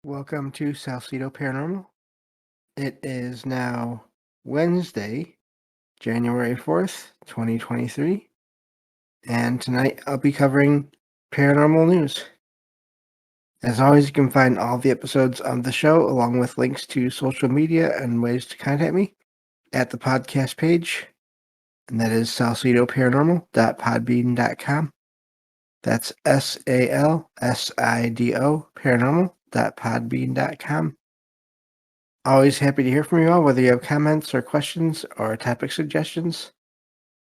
Welcome to Salcedo Paranormal. It is now Wednesday, January 4th, 2023, and tonight I'll be covering paranormal news. As always, you can find all the episodes of the show along with links to social media and ways to contact me at the podcast page, and that is salcedoparanormal.podbean.com. That's SALSIDO paranormal.podbean.com. Always happy to hear from you all, whether you have comments or questions or topic suggestions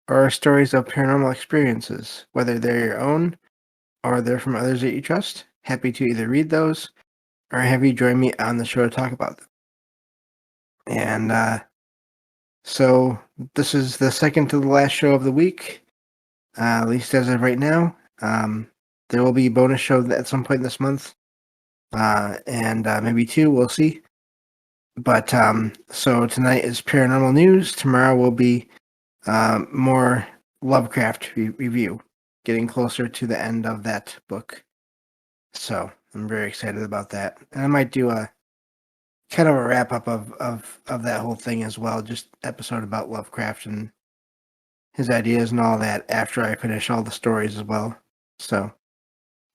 or stories of paranormal experiences, whether they're your own or they're from others that you trust. Happy to either read those or have you join me on the show to talk about them. And so this is the second to the last show of the week, at least as of right now. There will be a bonus show at some point this month, and maybe two, we'll see. But so tonight is paranormal news. Tomorrow will be more Lovecraft review, getting closer to the end of that book. So I'm very excited about that. And I might do a kind of a wrap up of that whole thing as well, just episode about Lovecraft and his ideas and all that after I finish all the stories as well. So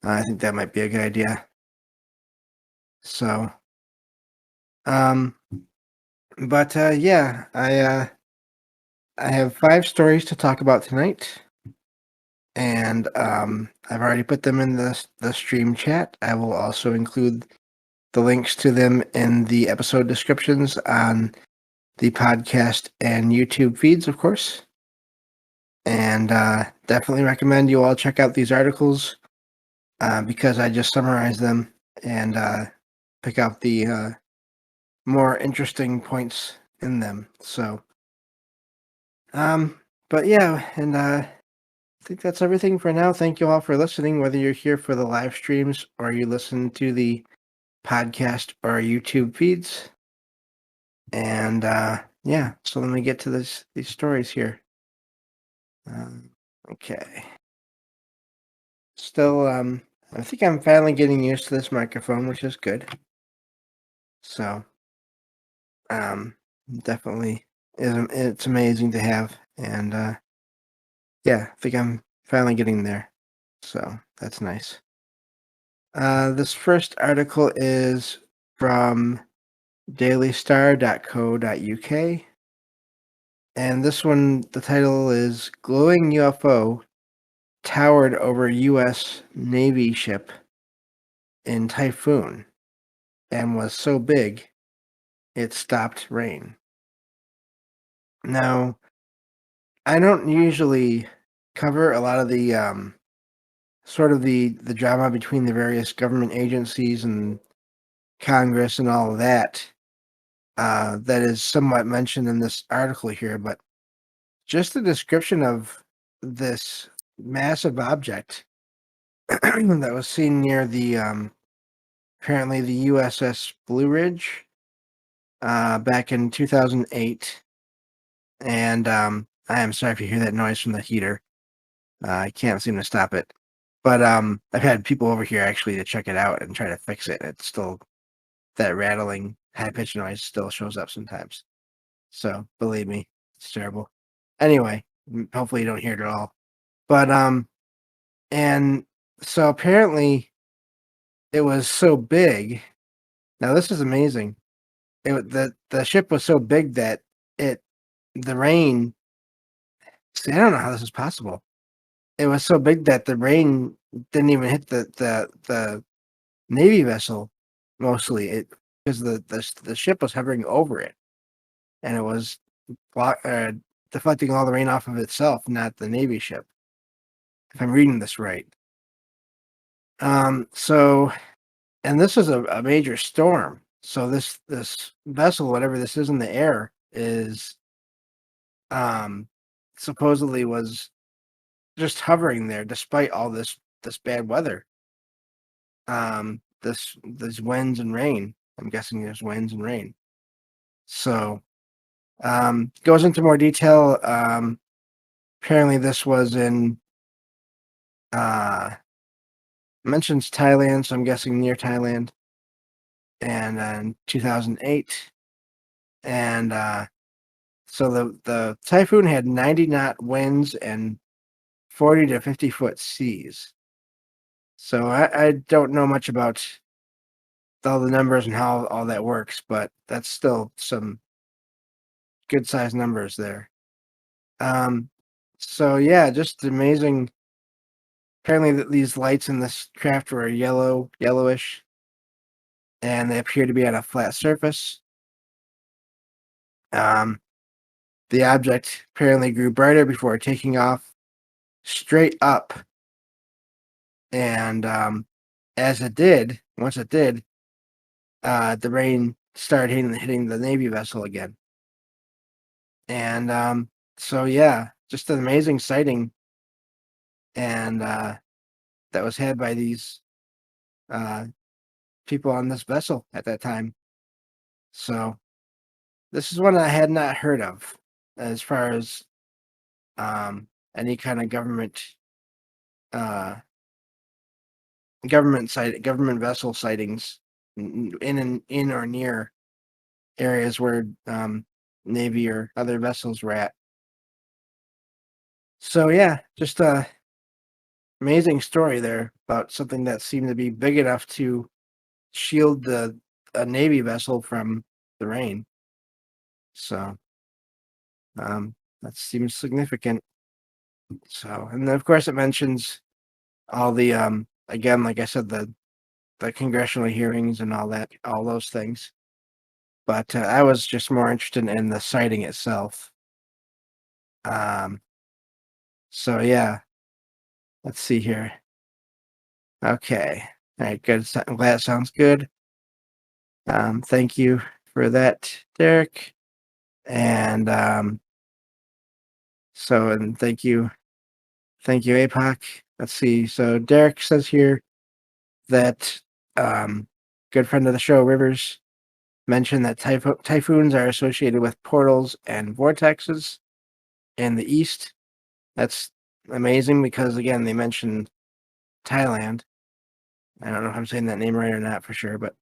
I think that might be a good idea. So but yeah, I have 5 stories to talk about tonight, and I've already put them in the stream chat. I will also include the links to them in the episode descriptions on the podcast and YouTube feeds, of course. And definitely recommend you all check out these articles because I just summarize them and pick out the more interesting points in them. So, but yeah, and I think that's everything for now. Thank you all for listening, whether you're here for the live streams or you listen to the podcast or YouTube feeds. And yeah, so let me get to these stories here. Okay. Still, I think I'm finally getting used to this microphone, which is good. So, definitely it's amazing to have, and yeah, I think I'm finally getting there. So that's nice. This first article is from dailystar.co.uk. And this one, the title is Glowing UFO Towered Over U.S. Navy Ship in Typhoon and was so big it stopped rain. Now, I don't usually cover a lot of the sort of the drama between the various government agencies and Congress and all of that. That is somewhat mentioned in this article here, but just the description of this massive object that was seen near the apparently the USS Blue Ridge back in 2008. And I am sorry if you hear that noise from the heater. I can't seem to stop it. But I've had people over here actually to check it out and try to fix it. It's still, that rattling high-pitched noise still shows up sometimes. So believe me, it's terrible. Anyway, hopefully you don't hear it at all. But and so apparently it was so big. Now this is amazing. The ship was so big that the rain. See, I don't know how this is possible. It was so big that the rain didn't even hit the Navy vessel mostly. It because the ship was hovering over it, and it was deflecting all the rain off of itself, not the Navy ship. If I'm reading this right. So, and this is a major storm. So this vessel, whatever this is in the air, is supposedly was just hovering there despite all this bad weather. This winds and rain. I'm guessing there's winds and rain. So goes into more detail. Apparently this was in mentions Thailand, so I'm guessing near Thailand. and in 2008. And so the typhoon had 90-knot winds and 40 to 50-foot seas. So I don't know much about all the numbers and how all that works, but that's still some good sized numbers there. Um, so yeah, just amazing. Apparently, these lights in this craft were yellowish, and they appear to be on a flat surface. Um, the object apparently grew brighter before taking off straight up, and as it did, once it did, the rain started hitting the Navy vessel again. And so yeah, just an amazing sighting, and that was had by these uh, people on this vessel at that time. So this is one I had not heard of as far as um, any kind of uh, government vessel sightings in or near areas where Navy or other vessels were at. So yeah, just a amazing story there about something that seemed to be big enough to shield the a Navy vessel from the rain. So that seems significant. So, and then of course it mentions all the again, like I said, the congressional hearings and all those things. But I was just more interested in the sighting itself. Um, so yeah, let's see here. Okay, all right, good. I'm glad it sounds good. Thank you for that, Derek. And and thank you, APOC. Let's see. So Derek says here that good friend of the show, Rivers, mentioned that typhoons are associated with portals and vortexes in the east. That's amazing because again they mentioned Thailand. I don't know if I'm saying that name right or not for sure, but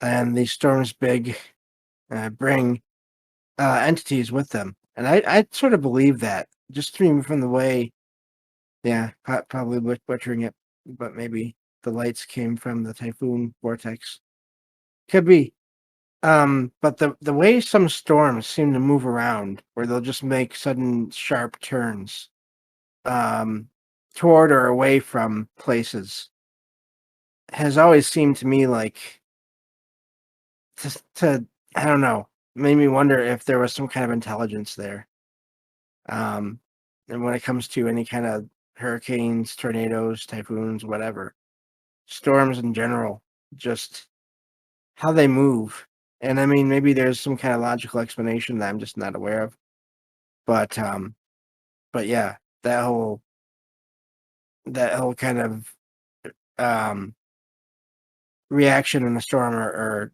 and these storms bring entities with them, and I sort of believe that just from the way, yeah, probably butchering it, but maybe the lights came from the typhoon vortex. Could be. But the way some storms seem to move around, where they'll just make sudden sharp turns, um, toward or away from places, has always seemed to me like to I don't know, made me wonder if there was some kind of intelligence there. Um, and when it comes to any kind of hurricanes, tornadoes, typhoons, whatever, storms in general, just how they move. And I mean, maybe there's some kind of logical explanation that I'm just not aware of. But but yeah, that whole kind of um reaction in a storm or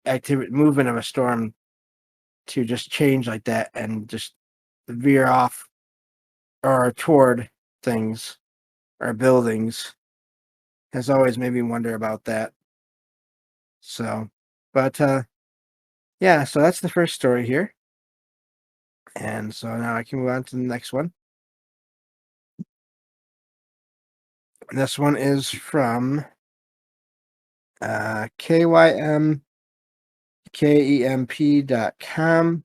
activity movement of a storm to just change like that and just veer off or toward things or buildings has always made me wonder about that. So, but yeah, so that's the first story here. And so now I can move on to the next one. This one is from KYMKEMP.com.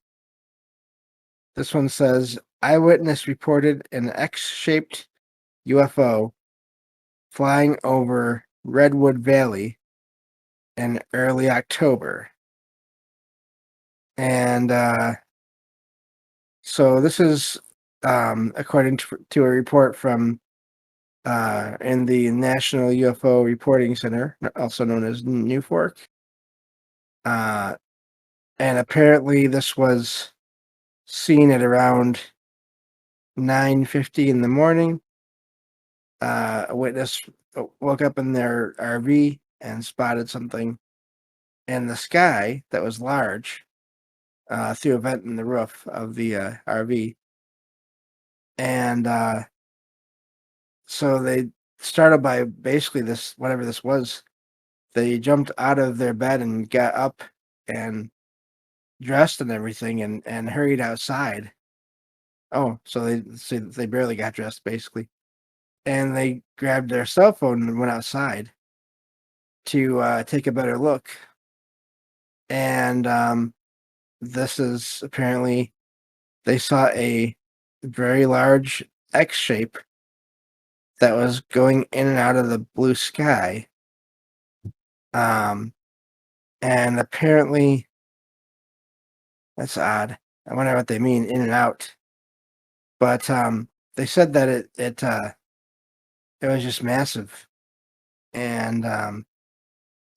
This one says eyewitness reported an X-shaped UFO flying over Redwood Valley in early October. And so this is according to a report from in the National UFO Reporting Center, also known as NUFORC. Uh, and apparently this was seen at around 9:50 in the morning. A witness woke up in their RV and spotted something in the sky that was large through a vent in the roof of the RV. And so they started by basically this, whatever this was, they jumped out of their bed and got up and dressed and everything and hurried outside. Oh, so they barely got dressed basically. And they grabbed their cell phone and went outside to take a better look. And this is apparently they saw a very large X shape that was going in and out of the blue sky. Um, and apparently that's odd. I wonder what they mean in and out. But they said that it was just massive, and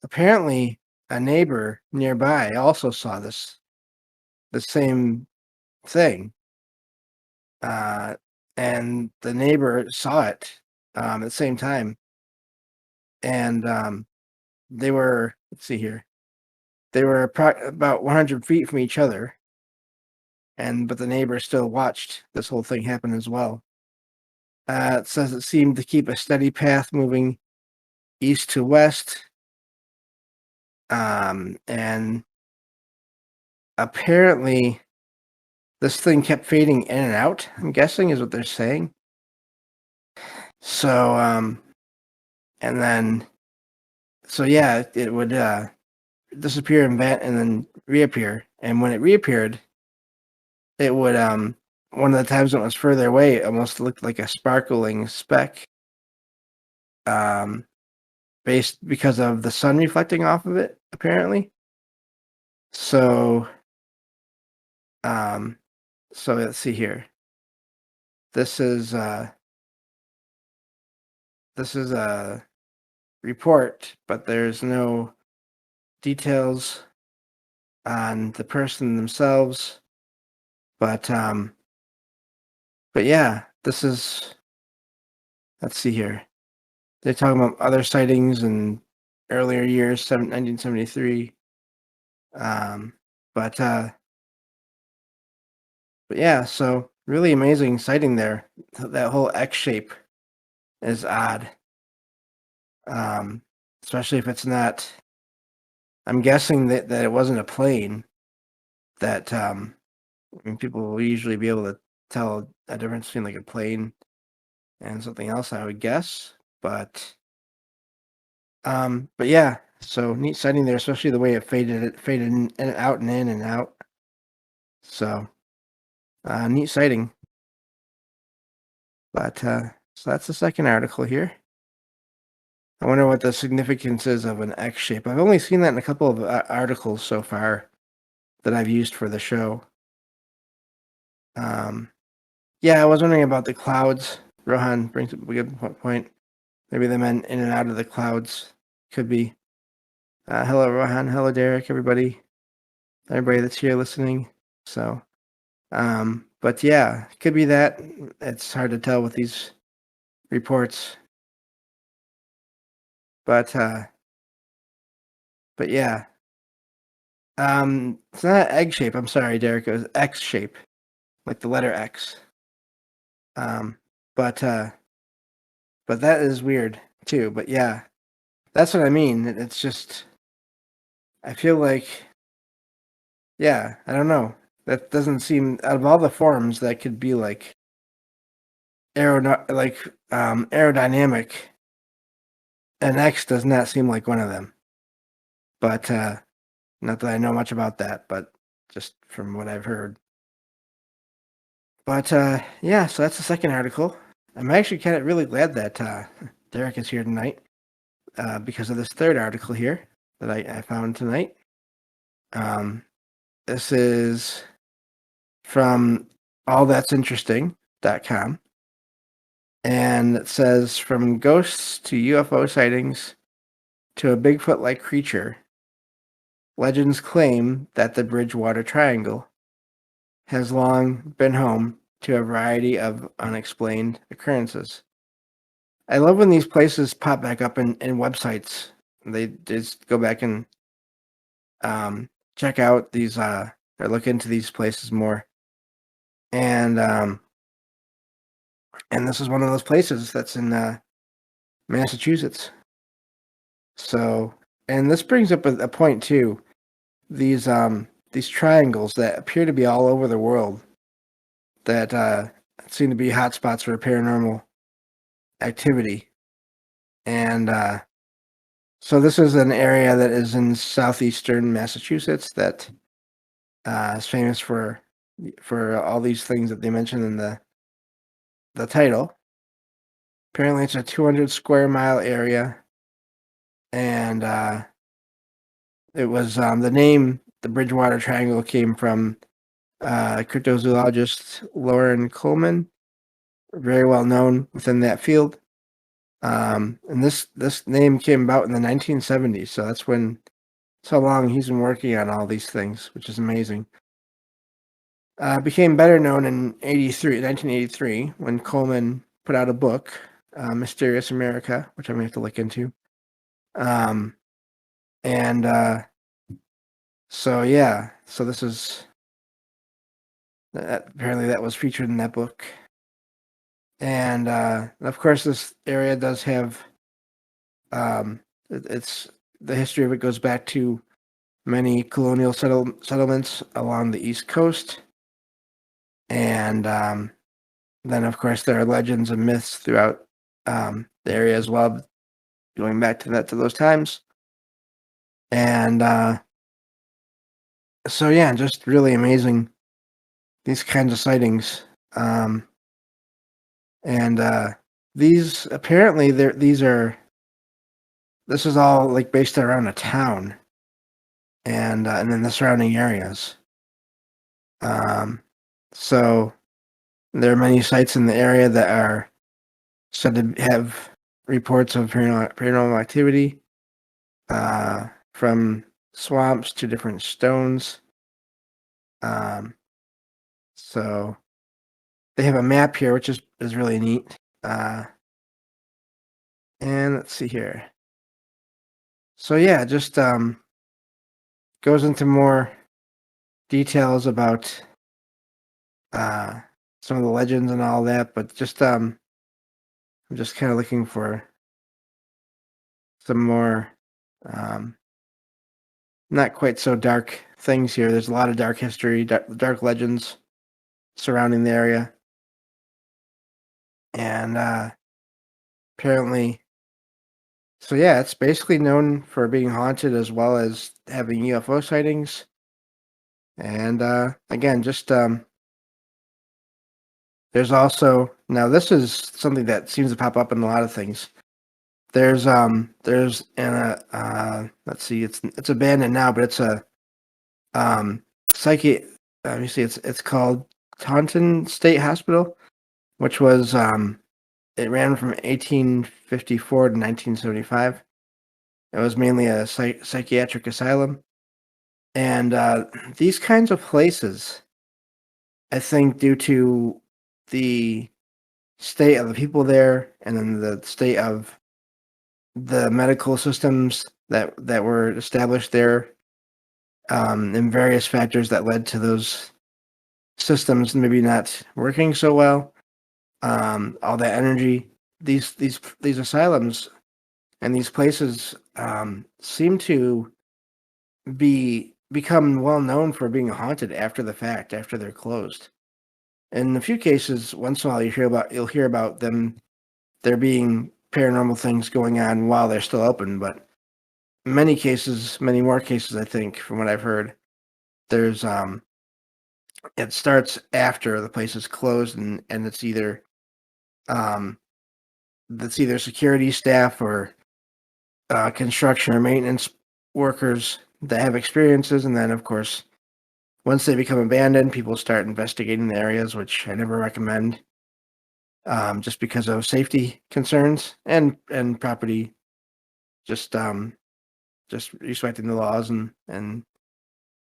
apparently a neighbor nearby also saw the same thing, uh, and the neighbor saw it at the same time, and they were let's see here, they were about 100 feet from each other, and but the neighbor still watched this whole thing happen as well. It says it seemed to keep a steady path moving east to west, and apparently this thing kept fading in and out. I'm guessing is what they're saying. So, and then, so yeah, it would disappear and and then reappear. And when it reappeared, it would one of the times when it was further away, it almost looked like a sparkling speck, um, based because of the sun reflecting off of it, apparently. So, um, so let's see here. This is a report, but there's no details on the person themselves. But yeah, this is let's see here. They're talking about other sightings in earlier years, 1973. Um, but but yeah, so really amazing sighting there. That whole X shape is odd. Um, Especially if it's not. I'm guessing that it wasn't a plane. That I mean, people will usually be able to tell a difference between like a plane and something else, I would guess. But yeah, so neat sighting there, especially the way it faded in and out and in and out. So neat sighting. But so that's the second article here. I wonder what the significance is of an X shape. I've only seen that in a couple of articles so far that I've used for the show. Um, yeah, I was wondering about the clouds. Rohan brings up a good point. Maybe they meant in and out of the clouds. Could be. Hello, Rohan. Hello, Derek. Everybody that's here listening. So, but yeah, could be that. It's hard to tell with these reports. But yeah, it's not egg shape. I'm sorry, Derek. It was X shape, like the letter X. Um, but that is weird too. But yeah, that's what I mean. It's just I feel like yeah, I don't know. That doesn't seem out of all the forms that could be like aerodynamic. An X does not seem like one of them. But not that I know much about that, but just from what I've heard. But yeah, so that's the second article. I'm actually kind of really glad that Derek is here tonight because of this third article here that I found tonight. This is from allthat'sinteresting.com, and it says from ghosts to UFO sightings to a Bigfoot-like creature, legends claim that the Bridgewater Triangle has long been home to a variety of unexplained occurrences. I love when these places pop back up in websites. They just go back and check out these or look into these places more. And this is one of those places that's in Massachusetts. So And this brings up a point too. These triangles that appear to be all over the world that seem to be hotspots for paranormal activity. And so this is an area that is in southeastern Massachusetts that is famous for all these things that they mentioned in the title. Apparently, it's a 200 square mile area, and it was the name. The Bridgewater Triangle came from cryptozoologist Lauren Coleman, very well known within that field. And this name came about in the 1970s, so that's when so long he's been working on all these things, which is amazing. Became better known in 1983, when Coleman put out a book, Mysterious America, which I'm going to have to look into. Um, and so, yeah, so this is apparently that was featured in that book. And of course, this area does have it's the history of it goes back to many colonial settlements along the East Coast. And then, of course, there are legends and myths throughout the area as well, going back to those times. And so, yeah, just really amazing these kinds of sightings. Um, and these apparently this is all like based around a town and then the surrounding areas. Um, so there are many sites in the area that are said to have reports of paranormal activity, from swamps to different stones. Um, so they have a map here, which is really neat. And let's see here. So yeah, just goes into more details about uh, some of the legends and all that, but just I'm just kind of looking for some more um, not quite so dark things here. There's a lot of dark history, dark legends surrounding the area, and apparently, so yeah, it's basically known for being haunted as well as having UFO sightings. And again, just there's also now this is something that seems to pop up in a lot of things. There's in a let's see, it's abandoned now, but it's a psyche. Let me see, it's called Taunton State Hospital, which was it ran from 1854 to 1975. It was mainly a psychiatric asylum, and these kinds of places, I think, due to the state of the people there, and then the state of the medical systems that were established there, and various factors that led to those systems maybe not working so well. All that energy, these asylums and these places seem to become well known for being haunted after the fact, after they're closed. In a few cases, once in a while you'll hear about them there being paranormal things going on while they're still open, but many cases, many more cases, I think, from what I've heard, there's it starts after the place is closed, and um it's either security staff or construction or maintenance workers that have experiences, and then of course once they become abandoned, people start investigating the areas, which I never recommend, just because of safety concerns and property, just just respecting the laws and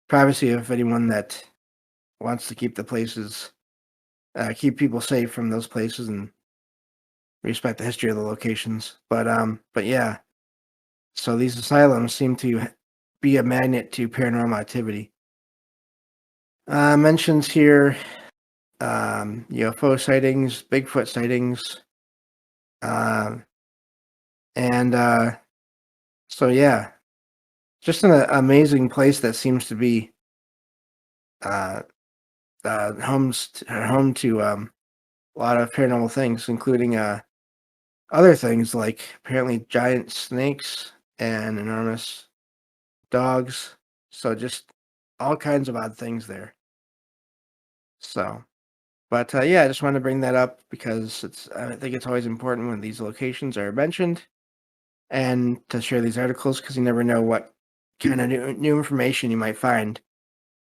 privacy of anyone that wants to keep the places, keep people safe from those places and respect the history of the locations. But yeah, so these asylums seem to be a magnet to paranormal activity. Mentions here UFO sightings, Bigfoot sightings, um, and so yeah. just an amazing place that seems to be uh, home to a lot of paranormal things, including other things like apparently giant snakes and enormous dogs. So just all kinds of odd things there. So, but yeah, I just wanted to bring that up because I think it's always important when these locations are mentioned and to share these articles because you never know what kind of new information you might find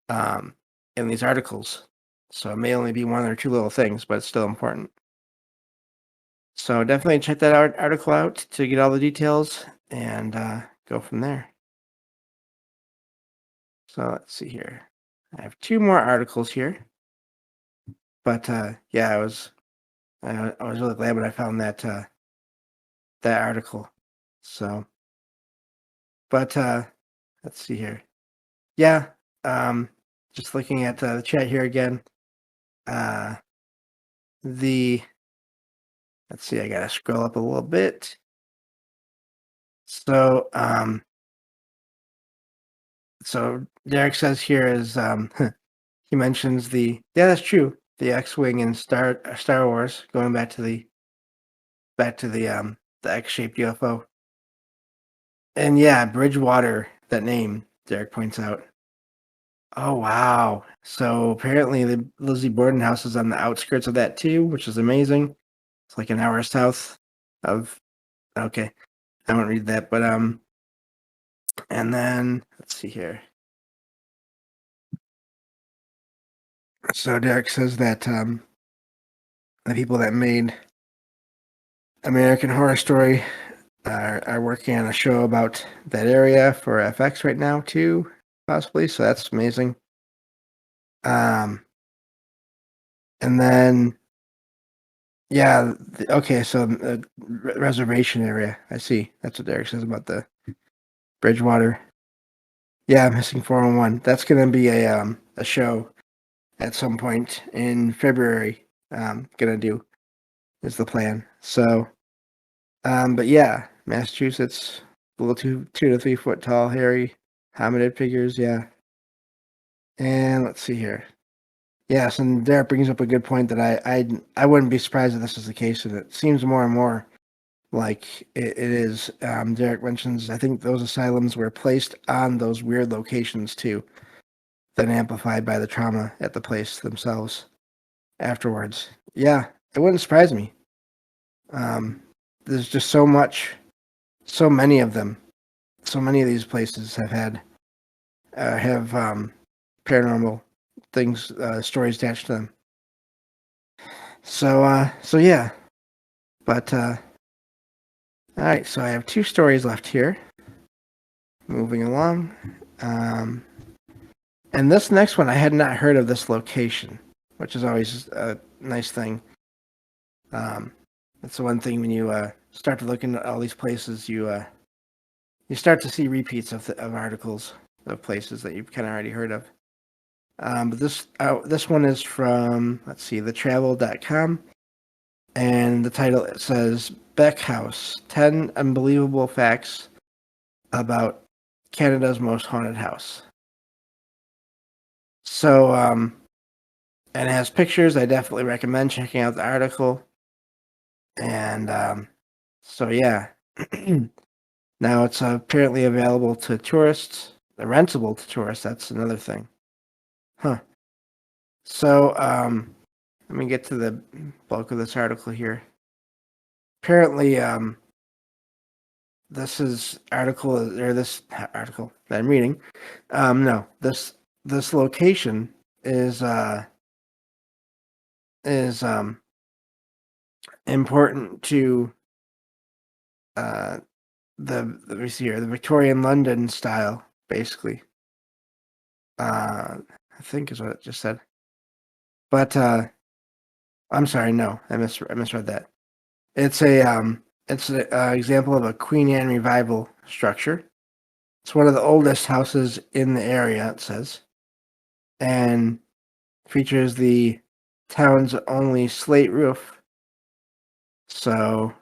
um, in these articles. So it may only be one or two little things, but it's still important. So definitely check that article out to get all the details and go from there. So let's see here. I have two more articles here, but yeah, I was really glad when I found that article. So, but let's see here. Yeah, um, just looking at the chat here again. Uh, the let's see, I gotta scroll up a little bit. So, so Derek says here is he mentions yeah, that's true. The X-wing in Star Wars, going back to the X-shaped UFO. And yeah, Bridgewater, that name, Derek points out. Oh wow. So apparently the Lizzie Borden house is on the outskirts of that too, which is amazing. It's like an hour south of okay. I won't read that, but and then let's see here. So Derek says that the people that made American Horror Story are working on a show about that area for FX right now too, possibly. So that's amazing. Um, and then yeah, okay. So reservation area. I see. That's what Derek says about the Bridgewater. Yeah, missing 411. That's gonna be a show at some point in February. Gonna do is the plan. So but yeah, Massachusetts, little 2 to 3 foot tall, hairy hominid figures. Yeah, and let's see here. Yes, and Derek brings up a good point that I wouldn't be surprised if this is the case, and it seems more and more like it is. Derek mentions I think those asylums were placed on those weird locations too, then amplified by the trauma at the place themselves afterwards. Yeah, it wouldn't surprise me. Um, there's just so many of them. So many of these places have paranormal things, stories attached to them. So yeah. But all right, so I have two stories left here. Moving along, um, and this next one I had not heard of this location, which is always a nice thing. Um, that's the one thing when you start to look into all these places, you start to see repeats of articles of places that you've kind of already heard of. But this one is from let's see, thetravel.com, and the title it says Beck House: 10 Unbelievable Facts About Canada's Most Haunted House. So and it has pictures. I definitely recommend checking out the article. And so yeah, now it's apparently available to tourists, rentable to tourists. That's another thing, huh? So let me get to the bulk of this article here. Apparently, this article that I'm reading. No, this location is important to uh let me see here, the Victorian London style, basically. I think is what it just said. But I'm sorry, no, I misread that. It's an example of a Queen Anne revival structure. It's one of the oldest houses in the area, it says, and features the town's only slate roof. So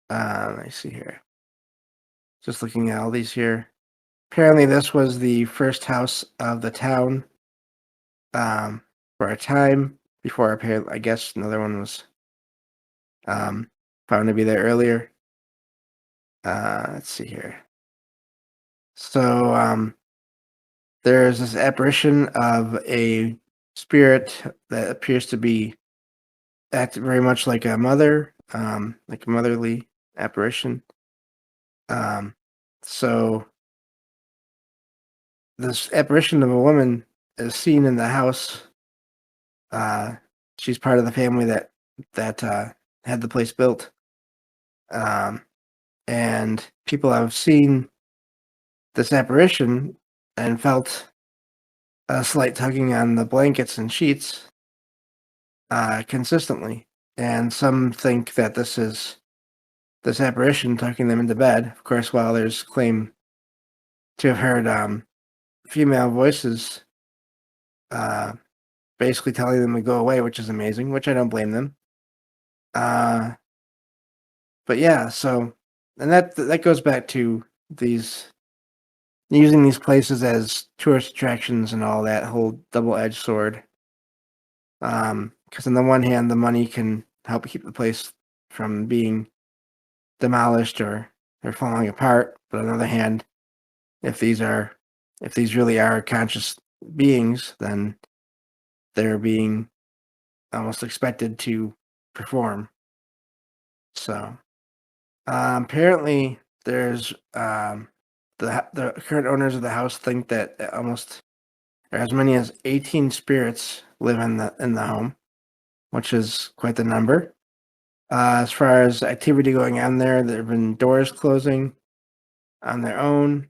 let me see here. Just looking at all these here. Apparently, this was the first house of the town, um, for a time before apparently I guess another one was, um, found to be there earlier. Let's see here. So, there's this apparition of a spirit that appears to be act very much like a mother, like a motherly apparition. Um, so this apparition of a woman is seen in the house. Uh, she's part of the family that had the place built. Um, and people have seen this apparition and felt a slight tugging on the blankets and sheets consistently. And some think that this is this apparition tucking them into bed. Of course, while there's claim to have heard female voices uh, basically telling them to go away, which is amazing, which I don't blame them. Uh, but yeah, so and that goes back to these using these places as tourist attractions and all that whole double-edged sword. Because on the one hand, the money can help keep the place from being demolished or falling apart, but on the other hand, if these are if these really are conscious beings, then they're being almost expected to perform. So apparently, there's the current owners of the house think that almost or as many as 18 spirits live in the home, which is quite the number. As far as activity going on there have been doors closing on their own,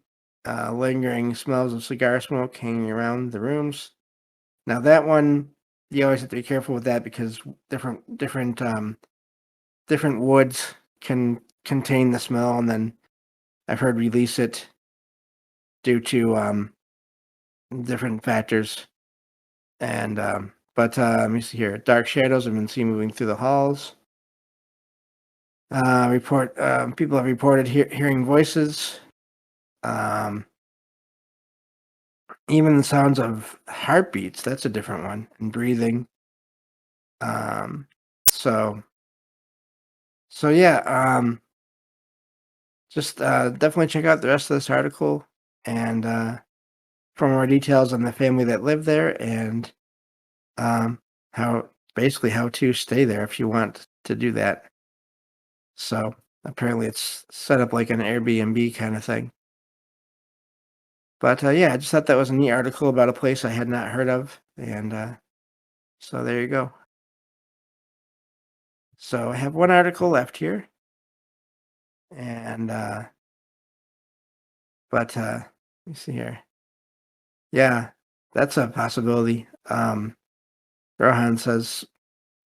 lingering smells of cigar smoke hanging around the rooms. Now that one, you always have to be careful with that because different woods can contain the smell, and then I've heard release it due to different factors. And but let me see here. Dark shadows have been seen moving through the halls. Report People have reported hearing voices. Um, Even the sounds of heartbeats. That's a different one. And breathing. Um, so so yeah. Just definitely check out the rest of this article and for more details on the family that lived there and um, how to stay there if you want to do that. So apparently it's set up like an Airbnb kind of thing. But yeah, I just thought that was a neat article about a place I had not heard of, and so there you go. So I have one article left here, and let me see here. Yeah, that's a possibility. Rohan says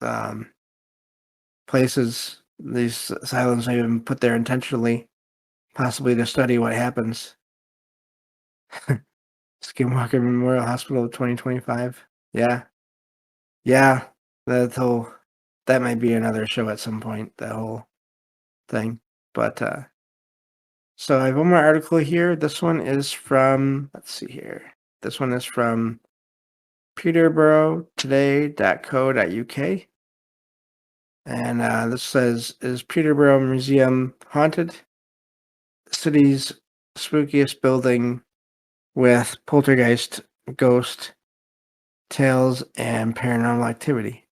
um, places these asylums have been put there intentionally, possibly to study what happens. Skinwalker Memorial Hospital 2025. Yeah. Yeah. That whole that might be another show at some point, that whole thing. But so I have one more article here. This one is from let's see here. This one is from peterboroughtoday.co.uk. And this says, is Peterborough Museum haunted? The city's spookiest building with poltergeist, ghost tales, and paranormal activity.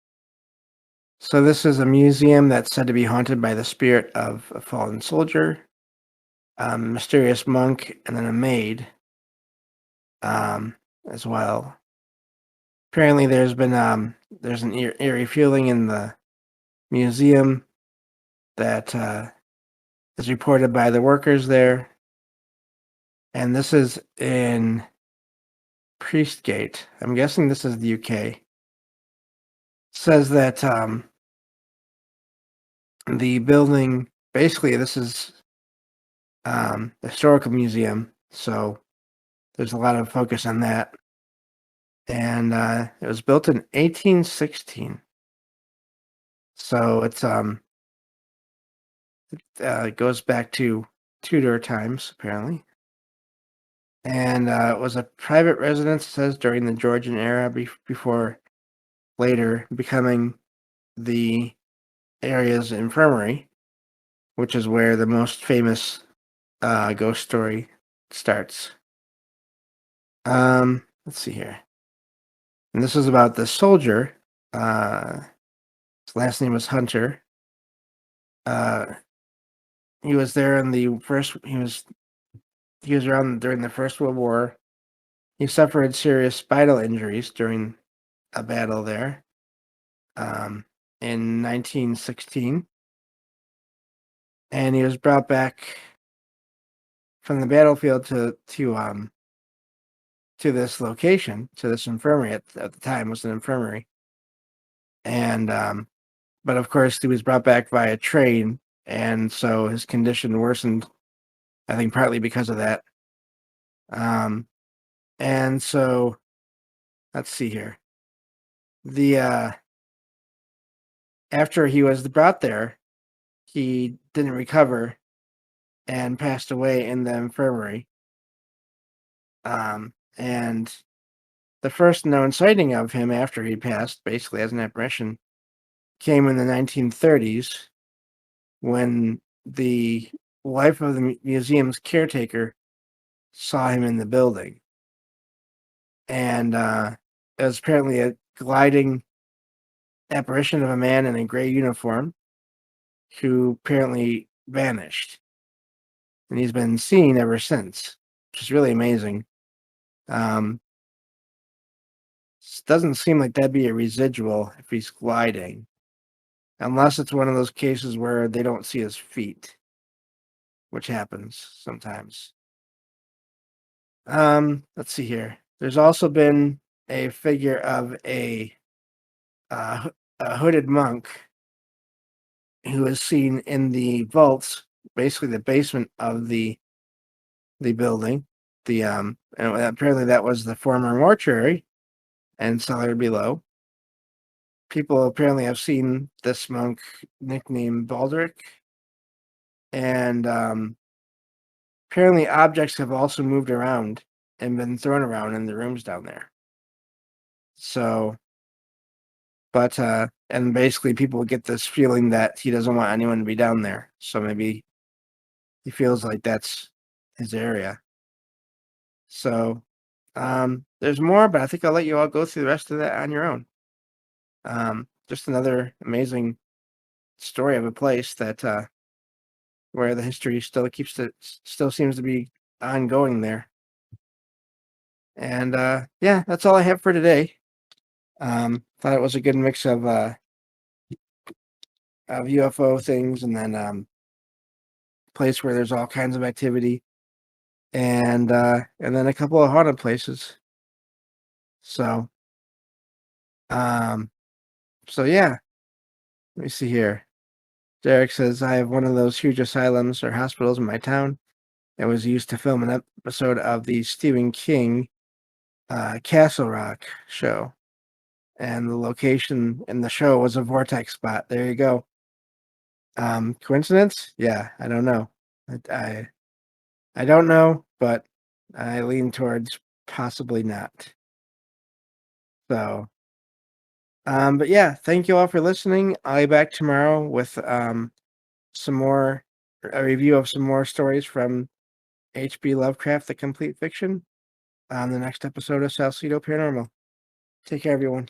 So this is a museum that's said to be haunted by the spirit of a fallen soldier, a mysterious monk, and then a maid as well. Apparently, there's an eerie feeling in the museum that is reported by the workers there, and this is in Priestgate. I'm guessing this is the UK. Says that the building basically this is a historical museum, so there's a lot of focus on that. And it was built in 1816, so it goes back to Tudor times apparently. and it was a private residence, it says, during the Georgian era before later becoming the area's infirmary, which is where the most famous ghost story starts. Let's see here. And this is about the soldier. Uh, his last name was Hunter. Uh, he was there in the first. He was around during the First World War. He suffered serious spinal injuries during a battle there in 1916, and he was brought back from the battlefield to this location, to this infirmary. At the time was an infirmary, and but of course he was brought back via train, and so his condition worsened. I think partly because of that. Um, and so let's see here. The After he was brought there, he didn't recover and passed away in the infirmary. And the first known sighting of him after he passed, basically as an apparition, came in the 1930s when the wife of the museum's caretaker saw him in the building. And it was apparently a gliding apparition of a man in a gray uniform who apparently vanished. And he's been seen ever since, which is really amazing. Um, doesn't seem like that'd be a residual if he's gliding, unless it's one of those cases where they don't see his feet, which happens sometimes. Let's see here. There's also been a figure of a hooded monk who is seen in the vaults, basically the basement of the building. And apparently that was the former mortuary and cellar below. People apparently have seen this monk nicknamed Baldric, and apparently objects have also moved around and been thrown around in the rooms down there. So, but and basically people get this feeling that he doesn't want anyone to be down there. So maybe he feels like that's his area. So, there's more, but I think I'll let you all go through the rest of that on your own. Just another amazing story of a place that where the history still seems to be ongoing there. And yeah, that's all I have for today. Thought it was a good mix of UFO things, and then place where there's all kinds of activity, and then a couple of haunted places. So um so yeah, let me see here. Derek says, I have one of those huge asylums or hospitals in my town that was used to film an episode of the Stephen King Castle Rock show. And the location in the show was a vortex spot. There you go. Coincidence? Yeah, I don't know. I I don't know, but I lean towards possibly not. So, but yeah, thank you all for listening. I'll be back tomorrow with some more a review of some more stories from H.P. Lovecraft, the complete fiction, on the next episode of Salcedo Paranormal. Take care, everyone.